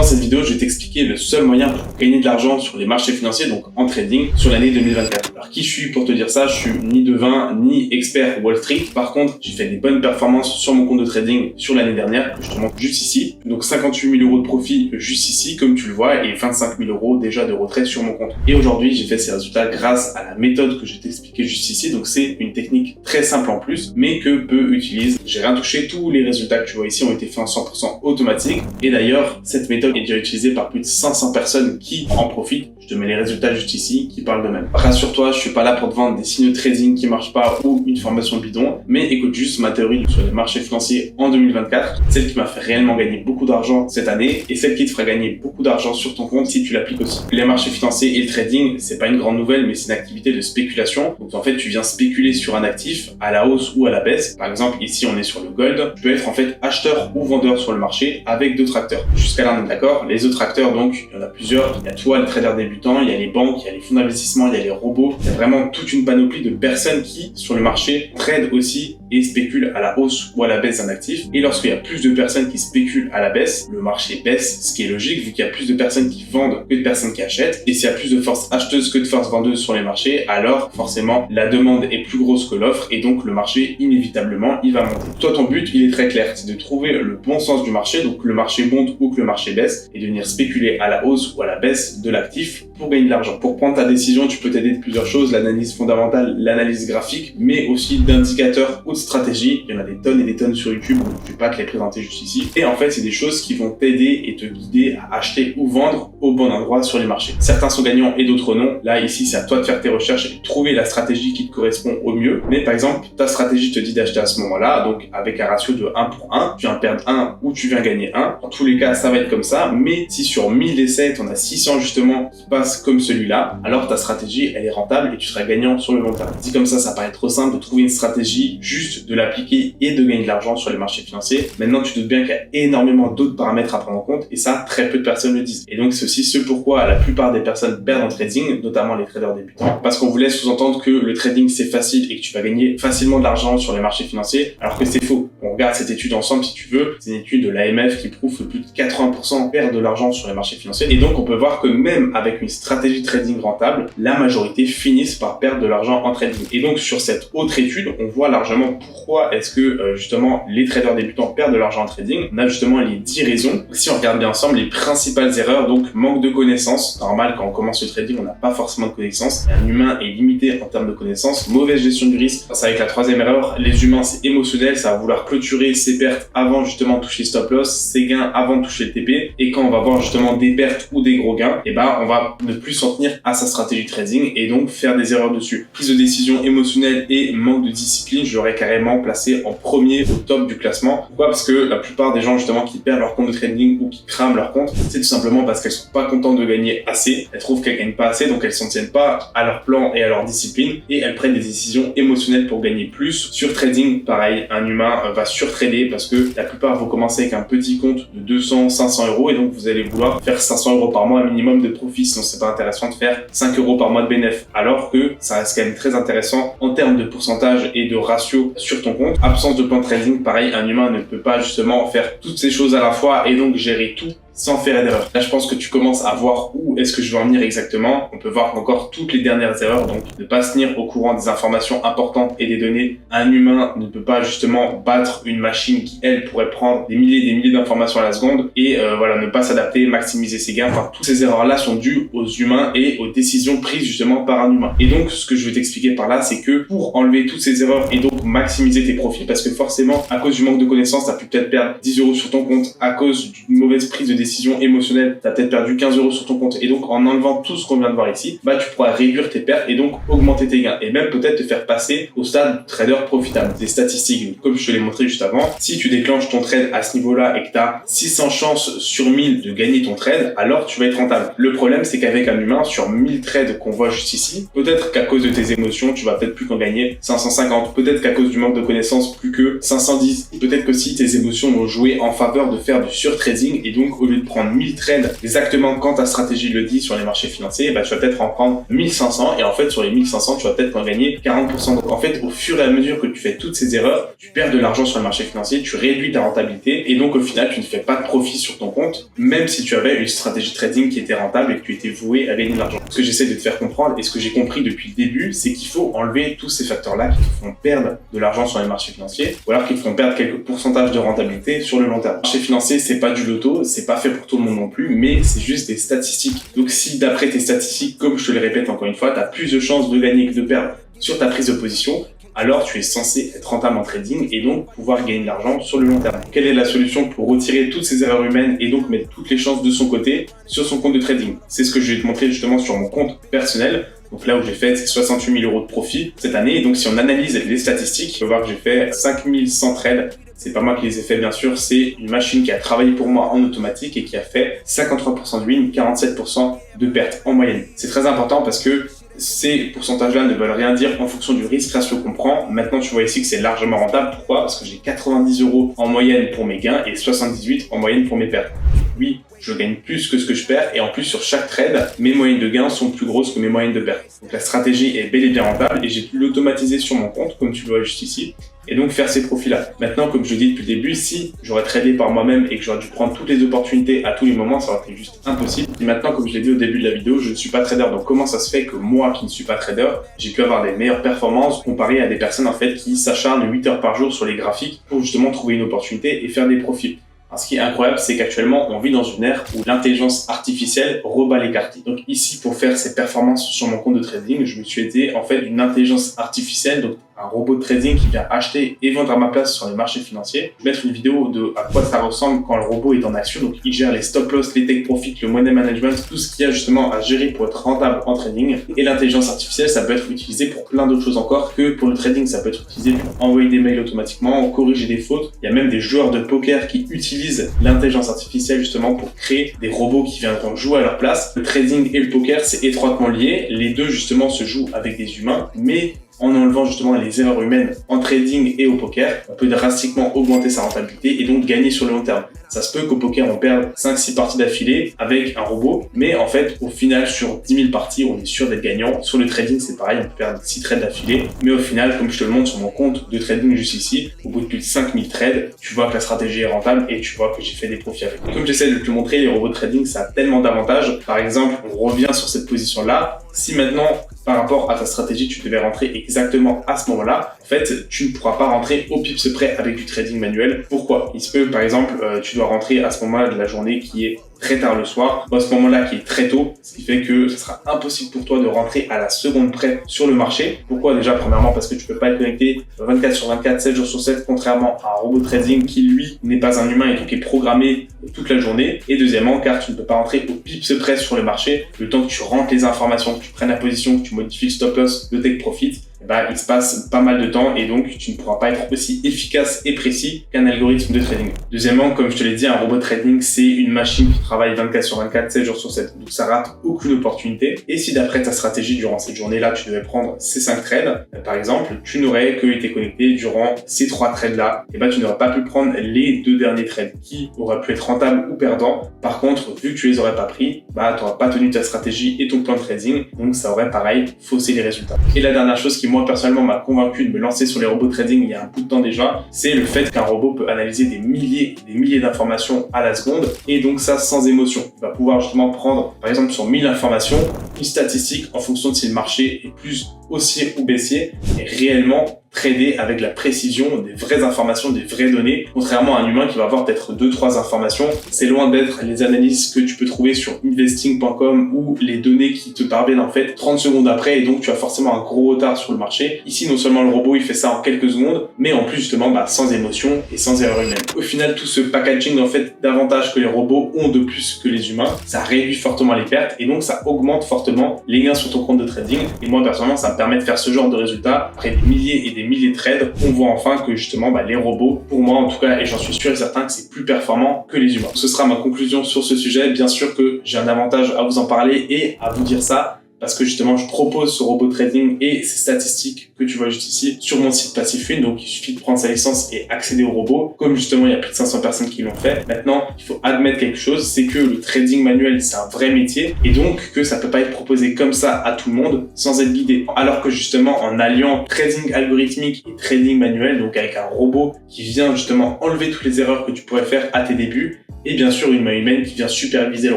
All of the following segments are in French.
Dans cette vidéo, je vais t'expliquer le seul moyen pour gagner de l'argent sur les marchés financiers, donc en trading, sur l'année 2024. Alors qui je suis pour te dire ça? Je suis ni devin, ni expert Wall Street. Par contre, j'ai fait des bonnes performances sur mon compte de trading sur l'année dernière, que je te montre juste ici. Donc 58 000 € de profit juste ici, comme tu le vois, et 25 000 € déjà de retrait sur mon compte. Et aujourd'hui, j'ai fait ces résultats grâce à la méthode que je vais t'expliquer juste ici. Donc c'est une technique très simple en plus, mais que peu utilisent. J'ai rien touché, tous les résultats que tu vois ici ont été faits en 100% automatique. Et d'ailleurs, cette méthode est déjà utilisée par plus de 500 personnes qui en profitent. Je te mets les résultats juste ici qui parlent d'eux-mêmes. Rassure-toi, je suis pas là pour te vendre des signaux de trading qui marchent pas ou une formation bidon, mais écoute juste ma théorie sur les marchés financiers en 2024, celle qui m'a fait réellement gagner beaucoup d'argent cette année et celle qui te fera gagner beaucoup d'argent sur ton compte si tu l'appliques aussi. Les marchés financiers et le trading, c'est pas une grande nouvelle, mais c'est une activité de spéculation. Donc en fait, tu viens spéculer sur un actif à la hausse ou à la baisse. Par exemple, ici on est sur le gold. Tu peux être en fait acheteur ou vendeur sur le marché avec d'autres acteurs. Jusqu'à là, on est d'accord. Les autres acteurs, donc, il y en a plusieurs. Il y a toi, le trader débutant, il y a les banques, il y a les fonds d'investissement, il y a les robots. Il y a vraiment toute une panoplie de personnes qui, sur le marché, tradent aussi et spéculent à la hausse ou à la baisse d'un actif. Et lorsqu'il y a plus de personnes qui spéculent à la baisse, le marché baisse, ce qui est logique vu qu'il y a plus de personnes qui vendent que de personnes qui achètent. Et s'il y a plus de force acheteuse que de force vendeuse sur les marchés, alors forcément la demande est plus grosse que l'offre et donc le marché inévitablement il va monter. Toi ton but il est très clair, c'est de trouver le bon sens du marché, donc le marché monte ou que le marché baisse et de venir spéculer à la hausse ou à la baisse de l'actif pour gagner de l'argent. Pour prendre ta décision, tu peux t'aider de plusieurs choses, l'analyse fondamentale, l'analyse graphique, mais aussi d'indicateurs ou de stratégies. Il y en a des tonnes et des tonnes sur YouTube, donc je vais pas te les présenter juste ici. Et en fait, c'est des choses qui vont t'aider et te guider à acheter ou vendre au bon endroit sur les marchés. Certains sont gagnants et d'autres non. Là, ici, c'est à toi de faire tes recherches et de trouver la stratégie qui te correspond au mieux. Mais par exemple, ta stratégie te dit d'acheter à ce moment-là, donc avec un ratio de 1 pour 1, tu viens perdre 1 ou tu viens gagner 1. Dans tous les cas, ça va être comme ça. Mais si sur 1000 essais, tu en as 600 justement qui passent comme celui-là, alors ta stratégie, elle est rentable et tu seras gagnant sur le long terme. Dit comme ça paraît trop simple de trouver une stratégie, juste de l'appliquer et de gagner de l'argent sur les marchés financiers. Maintenant, tu te doutes bien qu'il y a énormément d'autres paramètres à prendre en compte et ça, très peu de personnes le disent. Et donc, c'est aussi ce pourquoi la plupart des personnes perdent en trading, notamment les traders débutants, parce qu'on voulait sous-entendre que le trading, c'est facile et que tu vas gagner facilement de l'argent sur les marchés financiers, alors que c'est faux. On regarde cette étude ensemble si tu veux. C'est une étude de l'AMF qui prouve que plus de 80% perdent de l'argent sur les marchés financiers. Et donc, on peut voir que même avec une stratégie trading rentable, la majorité finissent par perdre de l'argent en trading. Et donc, sur cette autre étude, on voit largement pourquoi est-ce que justement les traders débutants perdent de l'argent en trading. On a justement les 10 raisons. Si on regarde bien ensemble, les principales erreurs, donc manque de connaissances. Normal, quand on commence le trading, on n'a pas forcément de connaissances. Un humain est limité en termes de connaissances. Mauvaise gestion du risque. Ça, c'est avec la troisième erreur. Les humains, c'est émotionnel. Ça va vouloir clôturer ses pertes avant justement de toucher stop loss, ses gains avant de toucher le TP. Et quand on va voir justement des pertes ou des gros gains, et ben on va ne plus s'en tenir à sa stratégie de trading et donc faire des erreurs dessus. Prise de décision émotionnelle et manque de discipline, j'aurais carrément placé en premier au top du classement. Pourquoi? Parce que la plupart des gens justement qui perdent leur compte de trading ou qui crament leur compte, c'est tout simplement parce qu'elles sont pas contentes de gagner assez. Elles trouvent qu'elles gagnent pas assez, donc elles s'en tiennent pas à leur plan et à leur discipline et elles prennent des décisions émotionnelles pour gagner plus. Sur trading, pareil, un humain va surtrader parce que la plupart vont commencer avec un petit compte de 200, 500 € et donc vous allez vouloir faire 500 € par mois minimum de profit, sinon c'est pas intéressant de faire 5 € par mois de bénéfice. Alors que ça reste quand même très intéressant en termes de pourcentage et de ratio sur ton compte. Absence de plan de trading, pareil, un humain ne peut pas justement faire toutes ces choses à la fois et donc gérer tout sans faire d'erreur. Là, je pense que tu commences à voir où est-ce que je veux en venir exactement. On peut voir encore toutes les dernières erreurs, donc ne pas se tenir au courant des informations importantes et des données. Un humain ne peut pas justement battre une machine qui, elle, pourrait prendre des milliers d'informations à la seconde et voilà, ne pas s'adapter, maximiser ses gains. Enfin, toutes ces erreurs-là sont dues aux humains et aux décisions prises justement par un humain. Et donc, ce que je vais t'expliquer par là, c'est que pour enlever toutes ces erreurs et donc maximiser tes profits, parce que forcément, à cause du manque de connaissances, tu as pu peut-être perdre 10 € sur ton compte, à cause d'une mauvaise prise de décision émotionnelle, tu as peut-être perdu 15 € sur ton compte et donc en enlevant tout ce qu'on vient de voir ici, bah tu pourras réduire tes pertes et donc augmenter tes gains et même peut-être te faire passer au stade trader profitable. Des statistiques, comme je te l'ai montré juste avant, si tu déclenches ton trade à ce niveau-là et que tu as 600 chances sur 1000 de gagner ton trade, alors tu vas être rentable. Le problème, c'est qu'avec un humain, sur 1000 trades qu'on voit juste ici, peut-être qu'à cause de tes émotions, tu vas peut-être plus qu'en gagner 550, peut-être qu'à cause du manque de connaissances, plus que 510, peut-être que si tes émotions vont jouer en faveur de faire du surtrading et donc au lieu de prendre 1000 trades exactement quand ta stratégie le dit sur les marchés financiers, bah, tu vas peut-être en prendre 1500 et en fait sur les 1500 tu vas peut-être en gagner 40%. Donc en fait au fur et à mesure que tu fais toutes ces erreurs, tu perds de l'argent sur le marché financier, tu réduis ta rentabilité et donc au final tu ne fais pas de profit sur ton compte, même si tu avais une stratégie trading qui était rentable et que tu étais voué à gagner de l'argent. Ce que j'essaie de te faire comprendre et ce que j'ai compris depuis le début, c'est qu'il faut enlever tous ces facteurs-là qui te font perdre de l'argent sur les marchés financiers ou alors qui te font perdre quelques pourcentages de rentabilité sur le long terme. Le marché financier, c'est pas du loto, c'est pas fait pour tout le monde non plus, mais c'est juste des statistiques. Donc si d'après tes statistiques, comme je te le répète encore une fois, tu as plus de chances de gagner que de perdre sur ta prise de position, alors tu es censé être rentable en trading et donc pouvoir gagner de l'argent sur le long terme. Quelle est la solution pour retirer toutes ces erreurs humaines et donc mettre toutes les chances de son côté sur son compte de trading? C'est ce que je vais te montrer justement sur mon compte personnel. Donc là où j'ai fait 68 000 € de profit cette année. Et donc si on analyse les statistiques, on peut voir que j'ai fait 5100 trades. C'est pas moi qui les ai fait bien sûr, c'est une machine qui a travaillé pour moi en automatique et qui a fait 53% de win, 47% de perte en moyenne. C'est très important parce que ces pourcentages-là ne veulent rien dire en fonction du risque ratio qu'on prend. Maintenant, tu vois ici que c'est largement rentable. Pourquoi? Parce que j'ai 90 € en moyenne pour mes gains et 78 en moyenne pour mes pertes. Oui, je gagne plus que ce que je perds et en plus sur chaque trade, mes moyennes de gains sont plus grosses que mes moyennes de pertes. Donc la stratégie est bel et bien rentable et j'ai pu l'automatiser sur mon compte, comme tu le vois juste ici, et donc faire ces profits-là. Maintenant, comme je le dis depuis le début, si j'aurais tradé par moi-même et que j'aurais dû prendre toutes les opportunités à tous les moments, ça aurait été juste impossible. Et maintenant, comme je l'ai dit au début de la vidéo, je ne suis pas trader. Donc comment ça se fait que moi, qui ne suis pas trader, j'ai pu avoir des meilleures performances comparé à des personnes en fait qui s'acharnent 8 heures par jour sur les graphiques pour justement trouver une opportunité et faire des profits. Alors, ce qui est incroyable, c'est qu'actuellement, on vit dans une ère où l'intelligence artificielle rebat les cartes. Donc ici, pour faire ces performances sur mon compte de trading, je me suis aidé en fait d'une intelligence artificielle, donc un robot de trading qui vient acheter et vendre à ma place sur les marchés financiers. Je vais mettre une vidéo de à quoi ça ressemble quand le robot est en action. Donc il gère les stop loss, les take profit, le money management, tout ce qu'il y a justement à gérer pour être rentable en trading. Et l'intelligence artificielle, ça peut être utilisé pour plein d'autres choses encore que pour le trading. Ça peut être utilisé pour envoyer des mails automatiquement, corriger des fautes. Il y a même des joueurs de poker qui utilisent l'intelligence artificielle justement pour créer des robots qui viendront jouer à leur place. Le trading et le poker, c'est étroitement lié. Les deux justement se jouent avec des humains, mais en enlevant justement les erreurs humaines en trading et au poker, on peut drastiquement augmenter sa rentabilité et donc gagner sur le long terme. Ça se peut qu'au poker, on perde 5-6 parties d'affilée avec un robot, mais en fait, au final, sur 10 000 parties, on est sûr d'être gagnant. Sur le trading, c'est pareil, on peut perdre 6 trades d'affilée, mais au final, comme je te le montre sur mon compte de trading juste ici, au bout de plus de 5000 trades, tu vois que la stratégie est rentable et tu vois que j'ai fait des profits avec. Comme j'essaie de te le montrer, les robots de trading, ça a tellement d'avantages. Par exemple, on revient sur cette position-là. Si maintenant, par rapport à ta stratégie, tu devais rentrer exactement à ce moment-là, en fait, tu ne pourras pas rentrer au pips près avec du trading manuel. Pourquoi? Il se peut, par exemple, tu dois rentrer à ce moment-là de la journée qui est très tard le soir, ou à ce moment-là qui est très tôt, ce qui fait que ce sera impossible pour toi de rentrer à la seconde près sur le marché. Pourquoi? Déjà, premièrement, parce que tu peux pas être connecté 24 sur 24, 7 jours sur 7, contrairement à un robot de trading qui, lui, n'est pas un humain et donc est programmé toute la journée. Et deuxièmement, car tu ne peux pas rentrer au pips près sur le marché, le temps que tu rentres les informations, que tu prennes la position, que tu modifies le stop loss, le take profit, il se passe pas mal de temps et donc tu ne pourras pas être aussi efficace et précis qu'un algorithme de trading. Deuxièmement, comme je te l'ai dit, un robot de trading, c'est une machine qui travaille 24 sur 24, 7 jours sur 7. Donc ça rate aucune opportunité. Et si d'après ta stratégie, durant cette journée-là, tu devais prendre ces 5 trades, par exemple, tu n'aurais que été connecté durant ces 3 trades-là, et tu n'aurais pas pu prendre les 2 derniers trades qui auraient pu être rentables ou perdants. Par contre, vu que tu les aurais pas pris, tu n'auras pas tenu ta stratégie et ton plan de trading. Donc ça aurait pareil faussé les résultats. Et la dernière chose qui moi personnellement m'a convaincu de me lancer sur les robots de trading il y a un bout de temps déjà, c'est le fait qu'un robot peut analyser des milliers et des milliers d'informations à la seconde et donc ça sans émotion. Il va pouvoir justement prendre par exemple sur 1000 informations, une statistique en fonction de si le marché est plus haussier ou baissier et réellement trader avec la précision des vraies informations, des vraies données, contrairement à un humain qui va avoir peut-être 2-3 informations. C'est loin d'être les analyses que tu peux trouver sur investing.com ou les données qui te parviennent en fait 30 secondes après et donc tu as forcément un gros retard sur le marché. Ici, non seulement le robot il fait ça en quelques secondes, mais en plus justement sans émotion et sans erreur humaine. Au final, tout ce packaging en fait d'avantages que les robots ont de plus que les humains, ça réduit fortement les pertes et donc ça augmente fortement les gains sur ton compte de trading. Et moi personnellement, ça me permet de faire ce genre de résultats après des milliers et des milliers de trades. On voit enfin que justement les robots, pour moi en tout cas, et j'en suis sûr et certain que c'est plus performant que les humains. Ce sera ma conclusion sur ce sujet. Bien sûr que j'ai un avantage à vous en parler et à vous dire ça, parce que justement je propose ce robot trading et ces statistiques que tu vois juste ici sur mon site Passifune. Donc il suffit de prendre sa licence et accéder au robot, comme justement il y a plus de 500 personnes qui l'ont fait. Maintenant, il faut admettre quelque chose, c'est que le trading manuel c'est un vrai métier et donc que ça peut pas être proposé comme ça à tout le monde sans être guidé. Alors que justement en alliant trading algorithmique et trading manuel, donc avec un robot qui vient justement enlever toutes les erreurs que tu pourrais faire à tes débuts, et bien sûr une main humaine qui vient superviser le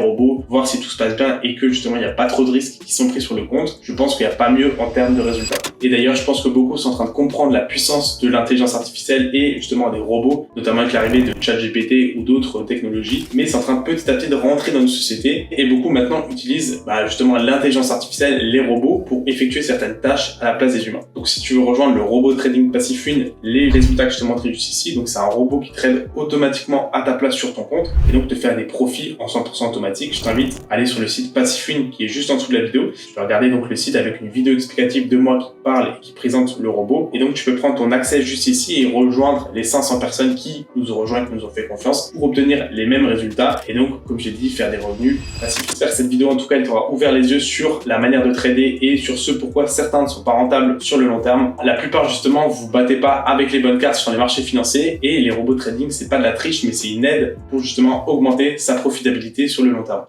robot, voir si tout se passe bien et que justement il n'y a pas trop de risques qui sont pris sur le compte, je pense qu'il n'y a pas mieux en termes de résultats. Et d'ailleurs, je pense que beaucoup sont en train de comprendre la puissance de l'intelligence artificielle et justement des robots, notamment avec l'arrivée de ChatGPT ou d'autres technologies, mais c'est en train de petit à petit de rentrer dans une société et beaucoup maintenant utilisent justement l'intelligence artificielle, les robots, pour effectuer certaines tâches à la place des humains. Donc si tu veux rejoindre le robot trading Passifune, les résultats que je te montre juste ici, donc c'est un robot qui trade automatiquement à ta place sur ton compte et donc te faire des profits en 100% automatique. Je t'invite à aller sur le site Passifune qui est juste en dessous de la vidéo. Tu peux regarder donc le site avec une vidéo explicative de moi qui parle et qui présente le robot. Et donc tu peux prendre ton accès juste ici et rejoindre les 500 personnes qui nous ont rejoints et qui nous ont fait confiance pour obtenir les mêmes résultats et donc, comme j'ai dit, faire des revenus passifs. J'espère que cette vidéo en tout cas elle t'aura ouvert les yeux sur la manière de trader et sur ce pourquoi certains ne sont pas rentables sur le long terme. La plupart justement, vous battez pas avec les bonnes cartes sur les marchés financiers et les robots trading c'est pas de la triche mais c'est une aide pour justement augmenter sa profitabilité sur le long terme.